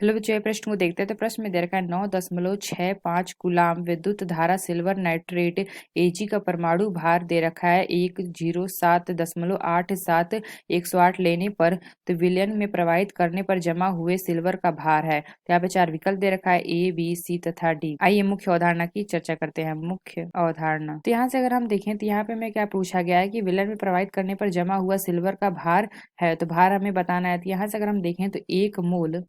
चलो बच्चों, ये प्रश्न को देखते हैं। तो प्रश्न में दे रखा है 9.65 गुलाम विद्युत धारा सिल्वर नाइट्रेट एजी का परमाणु भार दे रखा है 107.87 108 लेने पर तो विलयन में प्रवाहित करने पर जमा हुए सिल्वर का भार है। तो यहाँ पे चार विकल्प दे रखा है ए, बी, सी तथा डी। आइए मुख्य अवधारणा की चर्चा करते हैं। मुख्य अवधारणा, तो यहाँ से अगर हम देखें तो यहाँ पे हमें क्या पूछा गया है कि विलयन में प्रवाहित करने पर जमा हुआ सिल्वर का भार है। तो भार हमें बताना है। तो यहाँ से अगर हम देखें तो एक मोल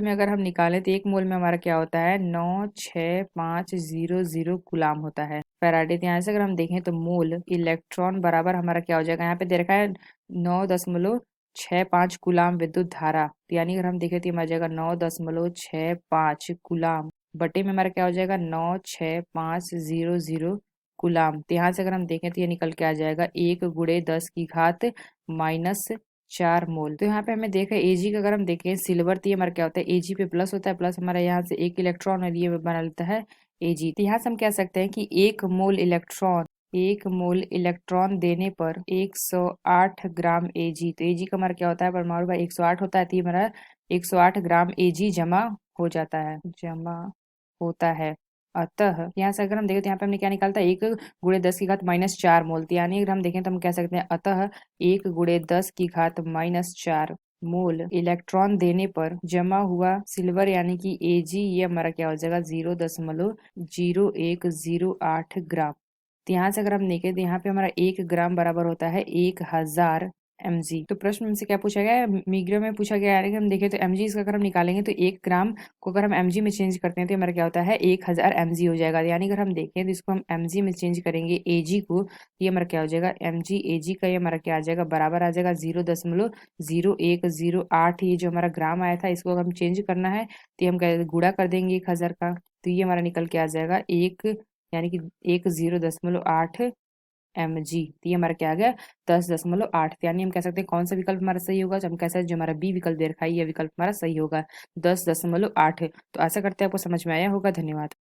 में अगर हम निकालें तो एक मोल में हमारा क्या होता है 96500 गुलाम होता है फैराडे। तो यहाँ से अगर हम देखें तो मोल इलेक्ट्रॉन बराबर हमारा क्या हो जाएगा, यहाँ पे दे रखा है 9.65 गुलाम विद्युत धारा। तो यानी अगर हम देखें तो हमारा जाएगा 9.65 गुलाम बटे में हमारा क्या हो जाएगा 96500 गुलाम। तो यहाँ से अगर हम देखें तो ये निकल के आ जाएगा 1 × 10⁻⁴ मोल। तो यहाँ पे हमें देखा एजी का अगर हम देखें सिल्वर, तो ये हमारा क्या होता है एजी पे प्लस होता है, प्लस हमारा यहाँ से एक इलेक्ट्रॉन और ये बना लेता है एजी। तो यहाँ से हम कह सकते हैं कि एक मोल इलेक्ट्रॉन देने पर 108 ग्राम एजी। तो एजी का हमारा क्या होता है परमाणु भार 108 होता है। तो ये हमारा 108 ग्राम एजी जमा होता है। अतः यहाँ से अगर हम देखें तो यहाँ पे हमने क्या निकालता है 1 × 10⁻⁴ मोल। तो यानी अगर हम देखें तो हम कह सकते हैं अतः 1 × 10⁻⁴ मोल इलेक्ट्रॉन देने पर जमा हुआ सिल्वर यानी कि एजी, ये हमारा क्या हो जाएगा 0.0108 ग्राम। तो यहाँ से अगर हम देखें तो यहाँ पे हमारा 1 ग्राम बराबर होता है 1000 mg। तो प्रश्न में से क्या पूछा गया है, मीग्रा में पूछा गया है कि हम देखें तो mg इसका अगर हम निकालेंगे तो 1 ग्राम को अगर हम mg में चेंज करते हैं तो हमारा क्या होता है 1000 mg हो जाएगा। यानी अगर हम देखें तो इसको हम mg में चेंज करेंगे ag को, ये हमारा क्या हो जाएगा mg ag का ये हमारा क्या आ जाएगा बराबर आ जाएगा 0.0108। ये जो हमारा ग्राम आया था इसको हम चेंज करना है तो हम क्या गुणा कर देंगे 1000 का, तो ये हमारा निकल के आ जाएगा यानी कि 10.8 mg। तो ये हमारा क्या आ गया 10.8। यानी हम कह सकते हैं कौन सा विकल्प हमारा सही होगा, तो हम कह सकते हैं जो हमारा बी विकल्प दे रखा है ये विकल्प हमारा सही होगा 10.8। तो आशा करते हैं आपको समझ में आया होगा। धन्यवाद।